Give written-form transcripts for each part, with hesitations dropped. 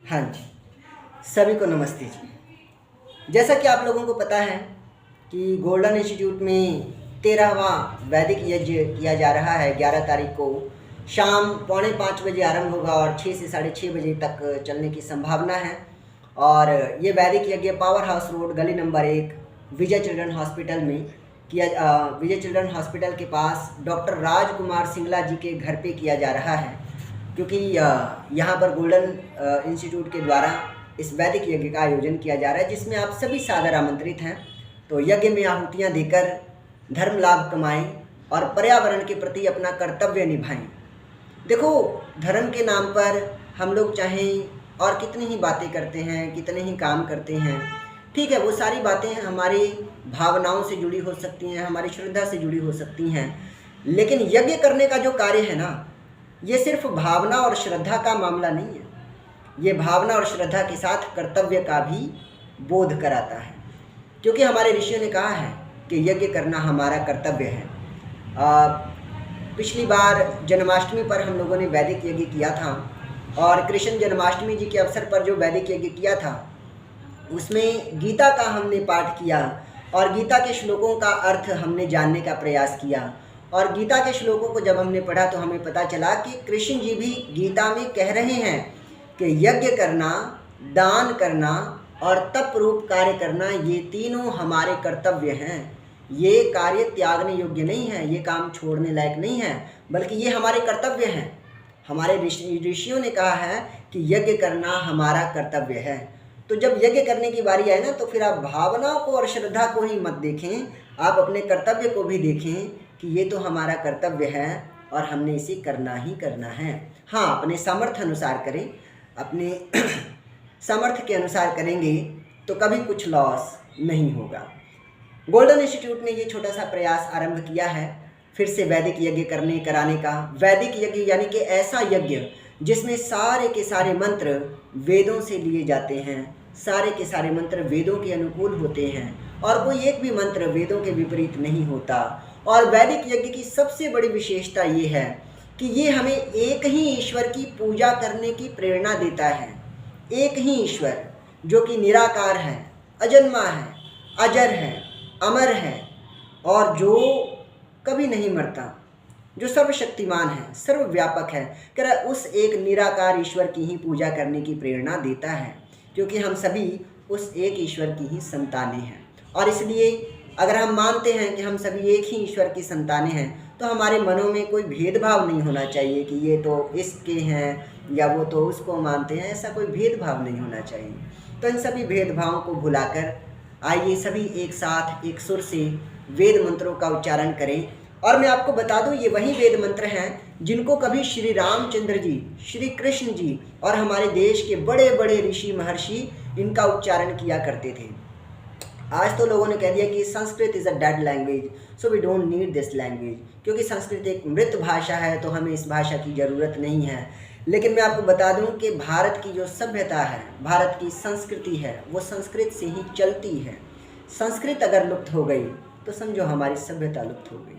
हाँ जी, सभी को नमस्ते जी। जैसा कि आप लोगों को पता है कि गोल्डन इंस्टीट्यूट में 13वां वैदिक यज्ञ किया जा रहा है। 11 तारीख को शाम 4:45 बजे आरंभ होगा और 6 से 6:30 बजे तक चलने की संभावना है। और ये वैदिक यज्ञ पावर हाउस रोड गली नंबर 1 विजय चिल्ड्रन हॉस्पिटल में विजय चिल्ड्रन हॉस्पिटल के पास डॉक्टर राजकुमार सिंगला जी के घर पे किया जा रहा है, क्योंकि यहाँ पर गोल्डन इंस्टीट्यूट के द्वारा इस वैदिक यज्ञ का आयोजन किया जा रहा है, जिसमें आप सभी सादर आमंत्रित हैं। तो यज्ञ में आहुतियाँ देकर धर्म लाभ कमाएं और पर्यावरण के प्रति अपना कर्तव्य निभाएं। देखो, धर्म के नाम पर हम लोग चाहें और कितनी ही बातें करते हैं, कितने ही काम करते हैं, ठीक है, वो सारी बातें हमारी भावनाओं से जुड़ी हो सकती हैं, हमारी श्रद्धा से जुड़ी हो सकती हैं, लेकिन यज्ञ करने का जो कार्य है ना, ये सिर्फ भावना और श्रद्धा का मामला नहीं है। ये भावना और श्रद्धा के साथ कर्तव्य का भी बोध कराता है, क्योंकि हमारे ऋषियों ने कहा है कि यज्ञ करना हमारा कर्तव्य है। पिछली बार जन्माष्टमी पर हम लोगों ने वैदिक यज्ञ किया था, और कृष्ण जन्माष्टमी जी के अवसर पर जो वैदिक यज्ञ किया था उसमें गीता का हमने पाठ किया और गीता के श्लोकों का अर्थ हमने जानने का प्रयास किया। और गीता के श्लोकों को जब हमने पढ़ा तो हमें पता चला कि कृष्ण जी भी गीता में कह रहे हैं कि यज्ञ करना, दान करना और तप रूप कार्य करना, ये तीनों हमारे कर्तव्य हैं। ये कार्य त्यागने योग्य नहीं है, ये काम छोड़ने लायक नहीं है, बल्कि ये हमारे कर्तव्य हैं। हमारे ऋषियों ने कहा है कि यज्ञ करना हमारा कर्तव्य है। तो जब यज्ञ करने की बारी आए ना, तो फिर आप भावनाओं को और श्रद्धा को ही मत देखें, आप अपने कर्तव्य को भी देखें कि ये तो हमारा कर्तव्य है और हमने इसे करना ही करना है। हाँ, अपने सामर्थ्य अनुसार करें, अपने सामर्थ्य के अनुसार करेंगे तो कभी कुछ लॉस नहीं होगा। गोल्डन इंस्टीट्यूट ने ये छोटा सा प्रयास आरंभ किया है फिर से वैदिक यज्ञ कराने का। वैदिक यज्ञ यानी कि ऐसा यज्ञ जिसमें सारे के सारे मंत्र वेदों से लिए जाते हैं, सारे के सारे मंत्र वेदों के अनुकूल होते हैं और कोई एक भी मंत्र वेदों के विपरीत नहीं होता। और वैदिक यज्ञ की सबसे बड़ी विशेषता ये है कि ये हमें एक ही ईश्वर की पूजा करने की प्रेरणा देता है। एक ही ईश्वर जो कि निराकार है, अजन्मा है, अजर है, अमर है और जो कभी नहीं मरता, जो सर्वशक्तिमान है, सर्वव्यापक है, कह उस एक निराकार ईश्वर की ही पूजा करने की प्रेरणा देता है, क्योंकि हम सभी उस एक ईश्वर की ही संतानें हैं। और इसलिए अगर हम मानते हैं कि हम सभी एक ही ईश्वर की संतानें हैं, तो हमारे मनों में कोई भेदभाव नहीं होना चाहिए कि ये तो इसके हैं या वो तो उसको मानते हैं, ऐसा कोई भेदभाव नहीं होना चाहिए। तो इन सभी भेदभावों को भुलाकर आइए सभी एक साथ एक सुर से वेद मंत्रों का उच्चारण करें। और मैं आपको बता दूं, ये वही वेद मंत्र हैं जिनको कभी श्री रामचंद्र जी, श्री कृष्ण जी और हमारे देश के बड़े बड़े ऋषि महर्षि इनका उच्चारण किया करते थे। आज तो लोगों ने कह दिया कि Sanskrit is a dead language, so we don't need this language, क्योंकि संस्कृत एक मृत भाषा है तो हमें इस भाषा की ज़रूरत नहीं है। लेकिन मैं आपको बता दूं कि भारत की जो सभ्यता है, भारत की संस्कृति है, वो संस्कृत से ही चलती है। संस्कृत अगर लुप्त हो गई तो समझो हमारी सभ्यता लुप्त हो गई।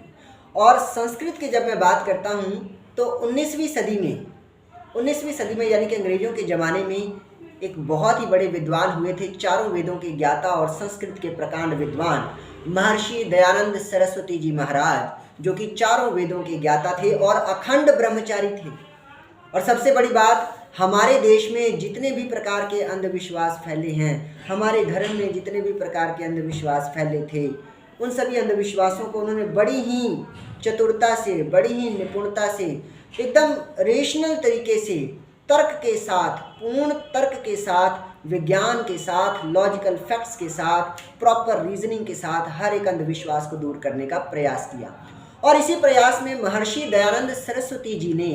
और संस्कृत की जब मैं बात करता हूँ तो 19वीं सदी में यानी कि अंग्रेज़ों के ज़माने में एक बहुत ही बड़े विद्वान हुए थे, चारों वेदों के ज्ञाता और संस्कृत के प्रकांड विद्वान महर्षि दयानंद सरस्वती जी महाराज, जो कि चारों वेदों के ज्ञाता थे और अखंड ब्रह्मचारी थे। और सबसे बड़ी बात, हमारे देश में जितने भी प्रकार के अंधविश्वास फैले हैं, हमारे धर्म में जितने भी प्रकार के अंधविश्वास फैले थे, उन सभी अंधविश्वासों को उन्होंने बड़ी ही चतुरता से, बड़ी ही निपुणता से, एकदम रेशनल तरीके से, तर्क के साथ, पूर्ण तर्क के साथ, विज्ञान के साथ, लॉजिकल फैक्ट्स के साथ, प्रॉपर रीजनिंग के साथ हर एक अंधविश्वास को दूर करने का प्रयास किया। और इसी प्रयास में महर्षि दयानंद सरस्वती जी ने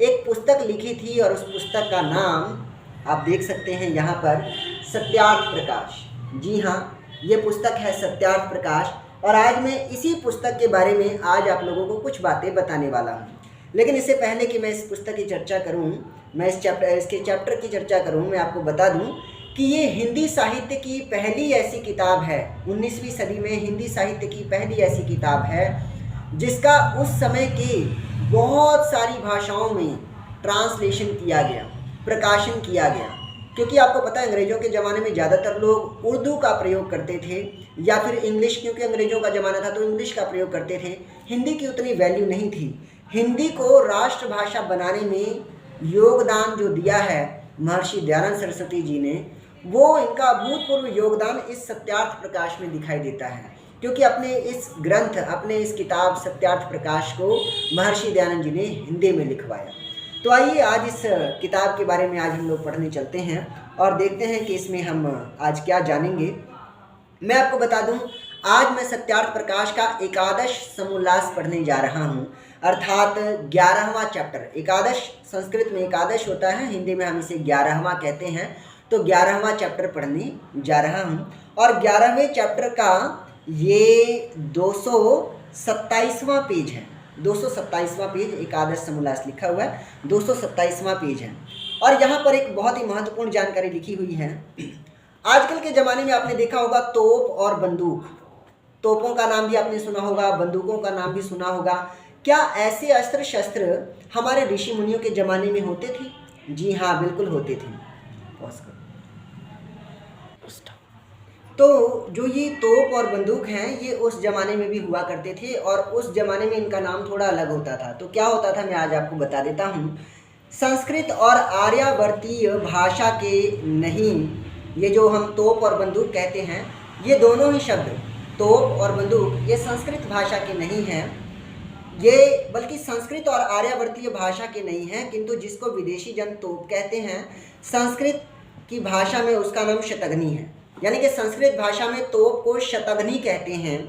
एक पुस्तक लिखी थी और उस पुस्तक का नाम आप देख सकते हैं यहाँ पर, सत्यार्थ प्रकाश। जी हाँ, ये पुस्तक है सत्यार्थ प्रकाश। और आज मैं इसी पुस्तक के बारे में आज आप लोगों को कुछ बातें बताने वाला हूँ। लेकिन इससे पहले कि मैं इस पुस्तक की चर्चा करूँ, मैं इसके चैप्टर की चर्चा करूँ, मैं आपको बता दूँ कि ये हिंदी साहित्य की पहली ऐसी किताब है, 19वीं सदी में हिंदी साहित्य की पहली ऐसी किताब है जिसका उस समय के बहुत सारी भाषाओं में ट्रांसलेशन किया गया, प्रकाशन किया गया। क्योंकि आपको पता है अंग्रेज़ों के ज़माने में ज़्यादातर लोग उर्दू का प्रयोग करते थे या फिर इंग्लिश, क्योंकि अंग्रेज़ों का ज़माना था तो इंग्लिश का प्रयोग करते थे। हिंदी की उतनी वैल्यू नहीं थी। हिंदी को राष्ट्रभाषा बनाने में योगदान जो दिया है महर्षि दयानंद सरस्वती जी ने, वो इनका अभूतपूर्व योगदान इस सत्यार्थ प्रकाश में दिखाई देता है। क्योंकि अपने इस ग्रंथ, अपने इस किताब सत्यार्थ प्रकाश को महर्षि दयानंद जी ने हिंदी में लिखवाया। तो आइए आज इस किताब के बारे में आज हम लोग पढ़ने चलते हैं और देखते हैं कि इसमें हम आज क्या जानेंगे। मैं आपको बता दूं, आज मैं सत्यार्थ प्रकाश का एकादश समोल्लास पढ़ने जा रहा हूं, अर्थात 11वां चैप्टर। एकादश संस्कृत में एकादश होता है, हिंदी में हम इसे 11वां कहते हैं। तो 11वां चैप्टर पढ़ने जा रहा हूं और 11वें चैप्टर का ये 227वां पेज है। 227वां पेज, एकादश समोल्लास लिखा हुआ है, 227वां पेज है। और यहाँ पर एक बहुत ही महत्वपूर्ण जानकारी लिखी हुई है। आजकल के ज़माने में आपने देखा होगा तोप और बंदूक। तोपों का नाम भी आपने सुना होगा, बंदूकों का नाम भी सुना होगा। क्या ऐसे अस्त्र शस्त्र हमारे ऋषि मुनियों के ज़माने में होते थे? जी हाँ, बिल्कुल होते थे। तो जो ये तोप और बंदूक हैं, ये उस ज़माने में भी हुआ करते थे और उस ज़माने में इनका नाम थोड़ा अलग होता था। तो क्या होता था मैं आज आपको बता देता हूँ। संस्कृत और आर्यावर्तीय भाषा के नहीं, ये जो हम तोप और बंदूक कहते हैं, ये दोनों ही शब्द तोप और बंदूक ये संस्कृत भाषा के नहीं हैं, ये बल्कि संस्कृत और आर्यावर्तीय भाषा के नहीं हैं, किंतु जिसको विदेशी जन तोप कहते हैं, संस्कृत की भाषा में उसका नाम शतघ्नी है। यानी कि संस्कृत भाषा में तोप को शतघ्नी कहते हैं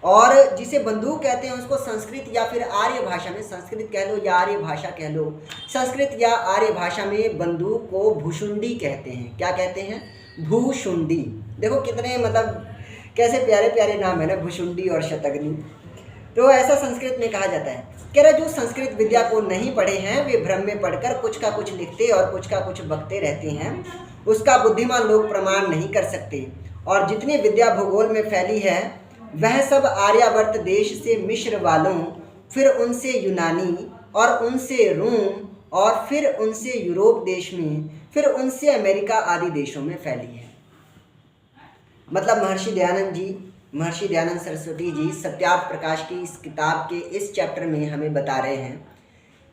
और जिसे बंदूक कहते हैं उसको संस्कृत या फिर आर्य भाषा में, संस्कृत कह लो या आर्य भाषा कह लो, संस्कृत या आर्य भाषा में बंदूक को भुशुंडी कहते हैं। क्या कहते हैं? भूशुंडी। देखो कितने मतलब कैसे प्यारे प्यारे नाम है ना, भुशुंडी और शतघ्नी। तो ऐसा संस्कृत में कहा जाता है। कह रहे जो संस्कृत विद्या को नहीं पढ़े हैं वे भ्रम में पढ़कर कुछ का कुछ लिखते और कुछ का कुछ बकते रहते हैं, उसका बुद्धिमान लोग प्रमाण नहीं कर सकते। और जितनी विद्या भूगोल में फैली है वह सब आर्यावर्त देश से मिस्र वालों, फिर उनसे यूनानी और उनसे रोम और फिर उनसे यूरोप देश में, फिर उनसे अमेरिका आदि देशों में फैली है। मतलब महर्षि दयानंद सरस्वती जी सत्यार्थ प्रकाश की इस किताब के इस चैप्टर में हमें बता रहे हैं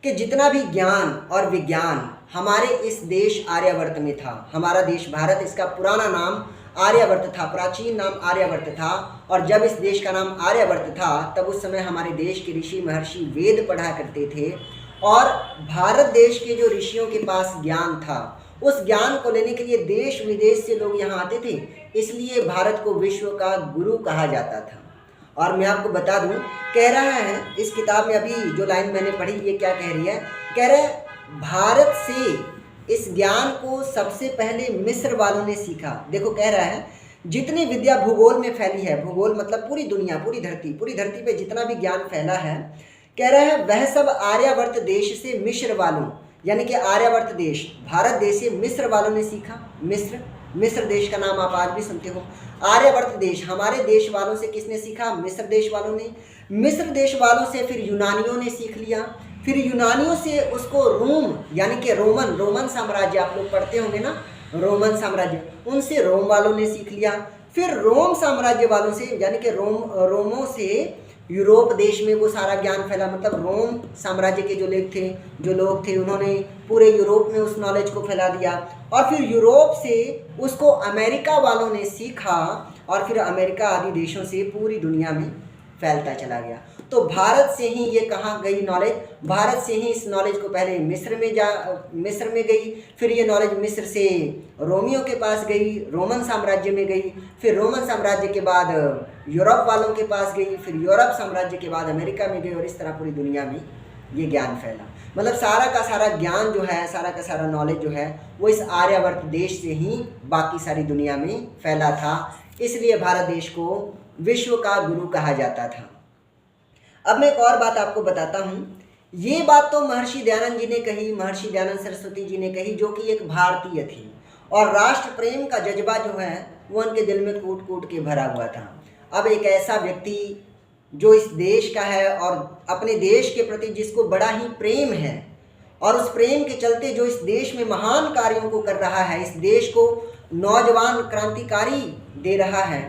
कि जितना भी ज्ञान और विज्ञान हमारे इस देश आर्यावर्त में था, हमारा देश भारत, इसका पुराना नाम आर्यावर्त था, प्राचीन नाम आर्यावर्त था। और जब इस देश का नाम आर्यावर्त था तब उस समय हमारे देश के ऋषि महर्षि वेद पढ़ा करते थे और भारत देश के जो ऋषियों के पास ज्ञान था उस ज्ञान को लेने के लिए देश विदेश से लोग यहाँ आते थे, इसलिए भारत को विश्व का गुरु कहा जाता था। और मैं आपको बता दूं, कह रहा है इस किताब में, अभी जो लाइन मैंने पढ़ी ये क्या कह रही है, कह रहा है भारत से इस ज्ञान को सबसे पहले मिस्र वालों ने सीखा। देखो कह रहा है जितनी विद्या भूगोल में फैली है, भूगोल मतलब पूरी दुनिया, पूरी धरती पे जितना भी ज्ञान फैला है, कह रहा है वह सब आर्यावर्त देश से मिस्र वालों, यानी कि आर्यावर्त देश भारत देश से मिस्र वालों ने सीखा। मिस्र देश का नाम आप आज भी सुनते हो। आर्यावर्त देश हमारे देश वालों से किसने सीखा? मिस्र देश वालों ने। मिस्र देश वालों से फिर यूनानियों ने सीख लिया, फिर यूनानियों से उसको रोम यानी कि रोमन साम्राज्य, आप लोग पढ़ते होंगे ना, रोमन साम्राज्य, उनसे रोम वालों ने सीख लिया। फिर रोम साम्राज्य वालों से यानी कि रोमों से यूरोप देश में वो सारा ज्ञान फैला। मतलब रोम साम्राज्य के जो लोग थे उन्होंने पूरे यूरोप में उस नॉलेज को फैला दिया और फिर यूरोप से उसको अमेरिका वालों ने सीखा और फिर अमेरिका आदि देशों से पूरी दुनिया में फैलता चला गया। तो भारत से ही ये कहाँ गई नॉलेज? भारत से ही इस नॉलेज को पहले मिस्र में गई, फिर ये नॉलेज मिस्र से रोमियों के पास गई, रोमन साम्राज्य में गई, फिर रोमन साम्राज्य के बाद यूरोप वालों के पास गई, फिर यूरोप साम्राज्य के बाद अमेरिका में गई और इस तरह पूरी दुनिया में ये ज्ञान फैला। मतलब सारा का सारा ज्ञान जो है, सारा का सारा नॉलेज जो है वो इस आर्यावर्त देश से ही बाकी सारी दुनिया में फैला था। इसलिए भारत देश को विश्व का गुरु कहा जाता था। अब मैं एक और बात आपको बताता हूँ। ये बात तो महर्षि दयानंद जी ने कही, महर्षि दयानंद सरस्वती जी ने कही, जो कि एक भारतीय थी और राष्ट्र प्रेम का जज्बा जो है वो उनके दिल में कूट कूट के भरा हुआ था। अब एक ऐसा व्यक्ति जो इस देश का है और अपने देश के प्रति जिसको बड़ा ही प्रेम है, और उस प्रेम के चलते जो इस देश में महान कार्यों को कर रहा है, इस देश को नौजवान क्रांतिकारी दे रहा है,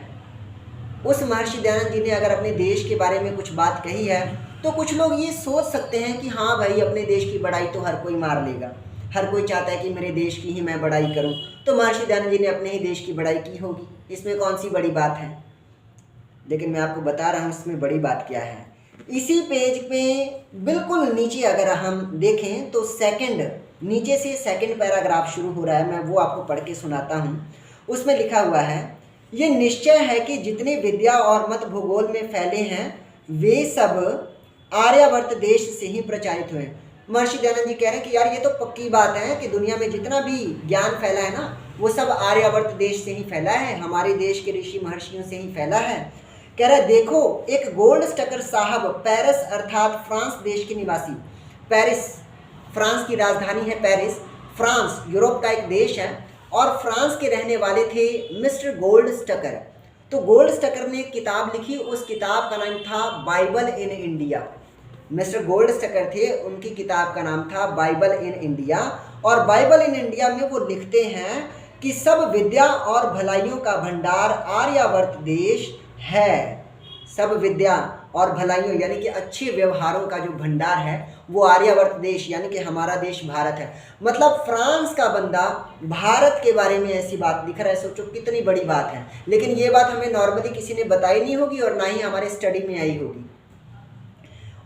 उस महर्षि दयानंद जी ने अगर अपने देश के बारे में कुछ बात कही है तो कुछ लोग ये सोच सकते हैं कि हाँ भाई, अपने देश की बड़ाई तो हर कोई मार लेगा, हर कोई चाहता है कि मेरे देश की ही मैं बड़ाई करूं, तो महर्षि दयानंद जी ने अपने ही देश की बड़ाई की होगी, इसमें कौन सी बड़ी बात है। लेकिन मैं आपको बता रहा हूँ इसमें बड़ी बात क्या है। इसी पेज पे बिल्कुल नीचे अगर हम देखें तो नीचे से सेकंड पैराग्राफ शुरू हो रहा है, मैं वो आपको पढ़ के सुनाता हूँ। उसमें लिखा हुआ है, ये निश्चय है कि जितने विद्या और मत भूगोल में फैले हैं वे सब आर्यावर्त देश से ही प्रचारित हुए। महर्षि दयानंद जी कह रहे हैं कि यार ये तो पक्की बात है कि दुनिया में जितना भी ज्ञान फैला है ना, वो सब आर्यावर्त देश से ही फैला है, हमारे देश के ऋषि महर्षियों से ही फैला है। कह रहा है देखो, एक गोल्डस्टकर साहब पेरिस अर्थात फ्रांस देश के निवासी, पेरिस फ्रांस की राजधानी है पेरिस, फ्रांस यूरोप का एक देश है, और फ्रांस के रहने वाले थे मिस्टर गोल्डस्टकर। तो गोल्डस्टकर ने एक किताब लिखी, उस किताब का नाम था बाइबल इन इंडिया। मिस्टर गोल्डस्टकर थे, उनकी किताब का नाम था बाइबल इन इंडिया। और बाइबल इन इंडिया में वो लिखते हैं कि सब विद्या और भलाइयों का भंडार आर्यावर्त देश है। सब विद्या और भलाइयों यानी कि अच्छे व्यवहारों का जो भंडार है वो आर्यावर्त देश यानी कि हमारा देश भारत है। मतलब फ्रांस का बंदा भारत के बारे में ऐसी बात लिख रहा है, सोचो कितनी बड़ी बात है। लेकिन ये बात हमें नॉर्मली किसी ने बताई नहीं होगी और ना ही हमारे स्टडी में आई होगी।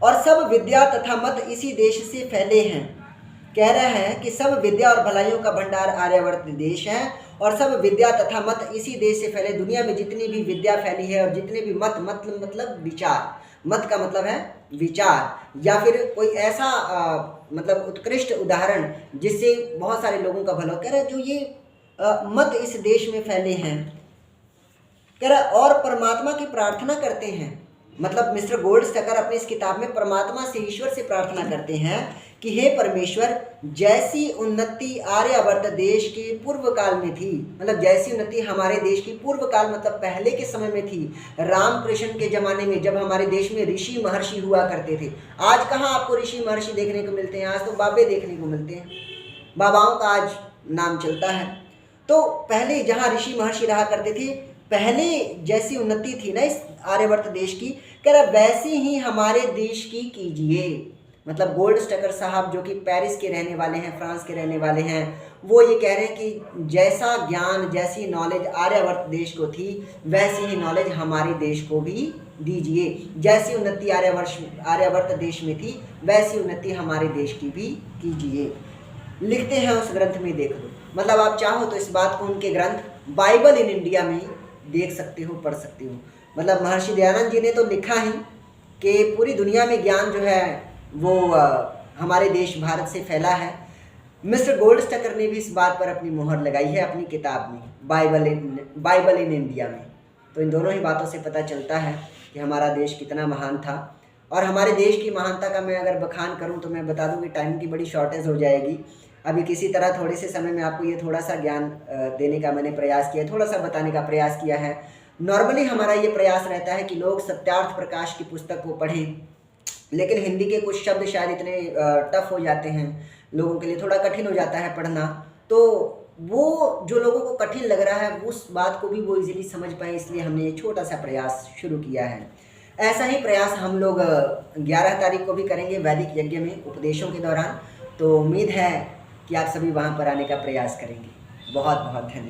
और सब विद्या तथा मत इसी देश से फैले हैं। कह रहा है कि सब विद्या और भलाइयों का भंडार आर्यावर्त देश है, और सब विद्या तथा मत इसी देश से फैले। दुनिया में जितनी भी विद्या फैली है और जितने भी मत मतलब विचार, मत का मतलब है विचार या फिर कोई ऐसा मतलब उत्कृष्ट उदाहरण जिससे बहुत सारे लोगों का भला, कह रहा है जो ये मत इस देश में फैले हैं। कह रहा और परमात्मा की प्रार्थना करते हैं। मतलब मिस्टर गोल्डस्टकर अपनी इस किताब में परमात्मा से, ईश्वर से प्रार्थना करते हैं कि हे परमेश्वर, जैसी उन्नति आर्यावर्त देश के पूर्व काल में थी, मतलब जैसी उन्नति हमारे देश की पूर्व काल मतलब पहले के समय में थी, रामकृष्ण के ज़माने में जब हमारे देश में ऋषि महर्षि हुआ करते थे। आज कहाँ आपको ऋषि महर्षि देखने को मिलते हैं, आज तो बाबे देखने को मिलते हैं, बाबाओं का आज नाम चलता है। तो पहले जहाँ ऋषि महर्षि रहा करते थे, पहले जैसी उन्नति थी ना इस आर्यावर्त देश की, कह रहा वैसी ही हमारे देश की कीजिए। मतलब गोल्डस्टकर साहब जो कि पेरिस के रहने वाले हैं, फ्रांस के रहने वाले हैं, वो ये कह रहे हैं कि जैसा ज्ञान, जैसी नॉलेज आर्यावर्त देश को थी वैसी ही नॉलेज हमारे देश को भी दीजिए। जैसी उन्नति आर्यावर्त देश में थी वैसी उन्नति हमारे देश की भी कीजिए। लिखते हैं उस ग्रंथ में, देख लो। मतलब आप चाहो तो इस बात को उनके ग्रंथ बाइबल इन इंडिया में देख सकते हो, पढ़ सकते हो। मतलब महर्षि दयानंद जी ने तो लिखा ही कि पूरी दुनिया में ज्ञान जो है वो हमारे देश भारत से फैला है। मिस्टर गोल्डस्टकर ने भी इस बात पर अपनी मोहर लगाई है अपनी किताब में बाइबल इन इंडिया में। तो इन दोनों ही बातों से पता चलता है कि हमारा देश कितना महान था। और हमारे देश की महानता का मैं अगर बखान करूं तो मैं बता दूं कि टाइम की बड़ी शॉर्टेज हो जाएगी। अभी किसी तरह थोड़े से समय में आपको ये थोड़ा सा ज्ञान देने का मैंने प्रयास किया, थोड़ा सा बताने का प्रयास किया है। नॉर्मली हमारा ये प्रयास रहता है कि लोग सत्यार्थ प्रकाश की पुस्तक को पढ़ें, लेकिन हिंदी के कुछ शब्द शायद इतने टफ हो जाते हैं, लोगों के लिए थोड़ा कठिन हो जाता है पढ़ना। तो वो जो लोगों को कठिन लग रहा है उस बात को भी वो इजीली समझ पाए, इसलिए हमने ये छोटा सा प्रयास शुरू किया है। ऐसा ही प्रयास हम लोग 11 तारीख को भी करेंगे वैदिक यज्ञ में उपदेशों के दौरान। तो उम्मीद है कि आप सभी वहाँ पर आने का प्रयास करेंगे। बहुत बहुत धन्यवाद।